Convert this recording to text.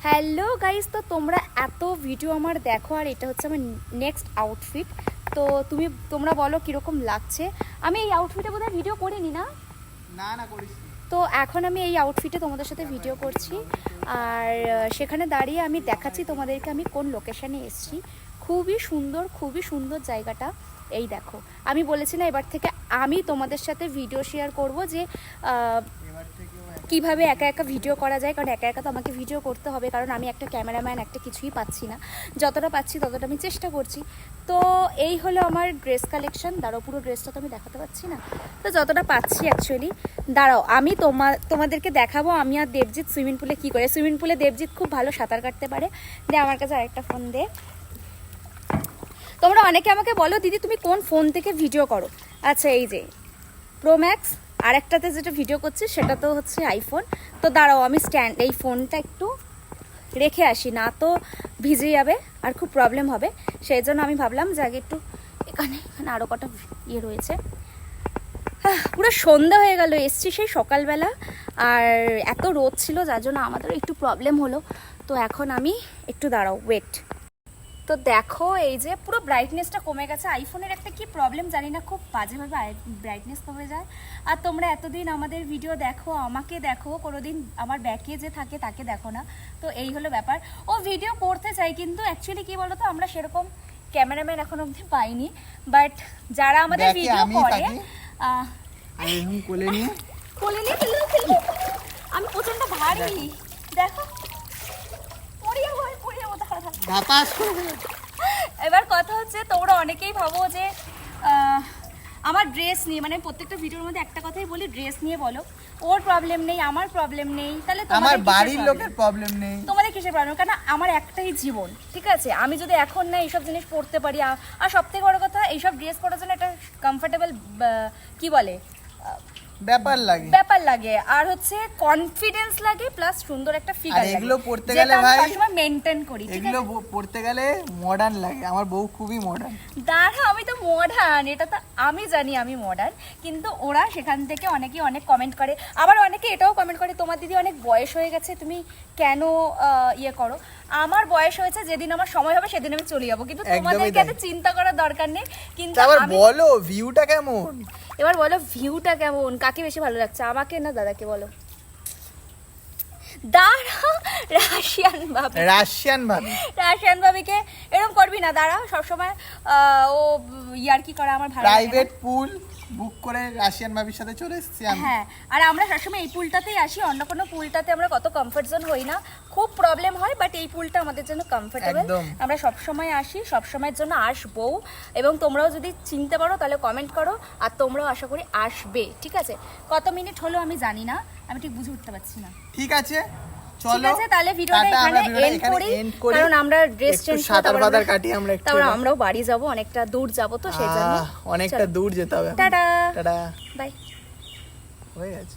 Hello guys, তো তোমরা এত ভিডিও আমার দেখো আর এটা হচ্ছে আমার নেক্সট আউটফিট। তো তোমরা বলো কীরকম লাগছে। আমি এই আউটফিটে বোধহয় ভিডিও করিনি না না করিস। তো এখন আমি এই আউটফিটে তোমাদের সাথে ভিডিও করছি আর সেখানে দাঁড়িয়ে আমি দেখাচ্ছি তোমাদেরকে আমি কোন লোকেশানে এসেছি। খুবই সুন্দর জায়গাটা। এই দেখো, আমি বলেছি না এবার থেকে আমি তোমাদের সাথে ভিডিও শেয়ার করব যে কিভাবে একা একা ভিডিও করা যায়, কারণ একা একা তো আমাকে ভিডিও করতে হবে, কারণ আমি একটা ক্যামেরাম্যান, একটা কিছুই পাচ্ছি না। যতটা পাচ্ছি ততটা আমি চেষ্টা করছি। তো এই হলো আমার ড্রেস কালেকশন। দাঁড়াও, পুরো ড্রেসটা তো আমি দেখাতে পারছি না, তো যতটা পাচ্ছি অ্যাকচুয়ালি। দাঁড়াও, আমি তোমাদেরকে দেখাবো আমি আর দেবজিৎ সুইমিং পুলে কী করে। সুইমিং পুলে দেবজিৎ খুব ভালো সাঁতার কাটতে পারে। দে আমার কাছে আরেকটা ফোন দে। তোমরা অনেকে আমাকে বলো দিদি তুমি কোন ফোন থেকে ভিডিও করো। আচ্ছা, এই যে প্রো ম্যাক্স, আরেকটাতে যেটা ভিডিও করছি সেটা তো হচ্ছে আইফোন। তো দাঁড়াও আমি এই ফোনটা একটু রেখে আসি, না তো ভিজে যাবে আর খুব প্রবলেম হবে। সেই জন্য আমি ভাবলাম যে আগে একটু এখানে আরও কটা ইয়ে রয়েছে। পুরো সন্ধ্যা হয়ে গেল, এসছি সেই সকালবেলা আর এত রোদ ছিল যার জন্য আমাদেরও একটু প্রবলেম হলো। তো এখন আমি একটু দাঁড়াও, ওয়েট। তো দেখো এই যে পুরো ব্রাইটনেসটা কমে গেছে। আইফোনের একটা কি প্রবলেম জানি না, খুব বাজেভাবে ব্রাইটনেস কমে যায়। আর তোমরা এতদিন আমাদের ভিডিও দেখো, আমাকে দেখো, কোনোদিন আমার ব্যাকে যে থাকে তাকে দেখো না। তো এই হলো ব্যাপার। ও ভিডিও করতে চাই কিন্তু অ্যাকচুয়ালি কি বলতো, আমরা সেরকম ক্যামেরাম্যান এখন অবধি পাইনি। বাট যারা আমাদের ভিডিও করে কোলে নিয়ে আমি প্রচন্ড ভারী, দেখো এবার কথা হচ্ছে তোমরা অনেকেই ভাবো যে আমার ড্রেস নিয়ে, মানে প্রত্যেকটা ভিডিওর মধ্যে একটা কথাই বলি, ড্রেস নিয়ে বলো। ওর প্রবলেম নেই, আমার প্রবলেম নেই, তাহলে আমার বাড়ির লোকের প্রবলেম নেই, তোমাদের কিসের প্রবলেম? কারণ আমার একটাই জীবন, ঠিক আছে? আমি যদি এখন না এইসব জিনিস পড়তে পারি, আর সব থেকে বড় কথা এইসব ড্রেস পরার জন্য একটা কমফোর্টেবল কি বলে ব্যাপার লাগে আর হচ্ছে কনফিডেন্স লাগে, প্লাস সুন্দর একটা ফিগার লাগে। এগুলো পড়তে গেলে ভাই সবসময় মেইনটেইন করি, এগুলো পড়তে গেলে মডার্ন লাগে। আমার বউ খুবই মডার্ন। দাঁড়া, আমি তো মডার্ন, এটা তো আমি জানি আমি মডার্ন, কিন্তু ওরা সেখান থেকে অনেকেই অনেক কমেন্ট করে। আবার অনেকে এটাও কমেন্ট করে তোমার দিদি অনেক বয়স হয়ে গেছে, তুমি কেন ইয়ে করো। আমার বয়স হয়েছে, যেদিন আমার সময় হবে সেদিন আমি চলে যাবো, কিন্তু তোমাদেরকে এত চিন্তা করার দরকার নেই। কিন্তু বলো ভিউটা কেমন, এবার বলো ভিউটা কেমন, কাকে বেশি ভালো লাগছে, আমাকে না দাদাকে? বলো। দাঁড়া, রাশিয়ান ভাবিকে এরকম করবি না। দাঁড়া, সবসময় ও ইয়ার কি করে আমার ভালো প্রাইভেট পুল বুক করে রাশিয়ান ভাবির সাথে চলে এসেছি আমি। হ্যাঁ, আর আমরা সবসময় এই পুলটাতেই আসি, অন্য কোনো পুলটাতে আমরা কত কমফর্ট জোন হই না, খুব প্রবলেম হয়। বাট এই পুলটা আমাদের জন্য কমফোর্টেবল, আমরা সবসময় আসি, সবসময়ের জন্য আসবো। এবং তোমরাও যদি চিনতে পারো তাহলে কমেন্ট করো, আর তোমরাও আশা করি আসবে, ঠিক আছে? কত মিনিট হলো আমি জানি না, আমি ঠিক বুঝে উঠতে পারছি না। ঠিক আছে, চলো তাহলে ভিডিওটা এখানে এন্ড করি, কারণ আমরা ড্রেস চেঞ্জ তারপর আমরাও বাড়ি যাব, অনেকটা দূর যাব, তো সেই জন্য অনেকটা দূর যেতে হবে। Tata, bye. হয়ে গেছে।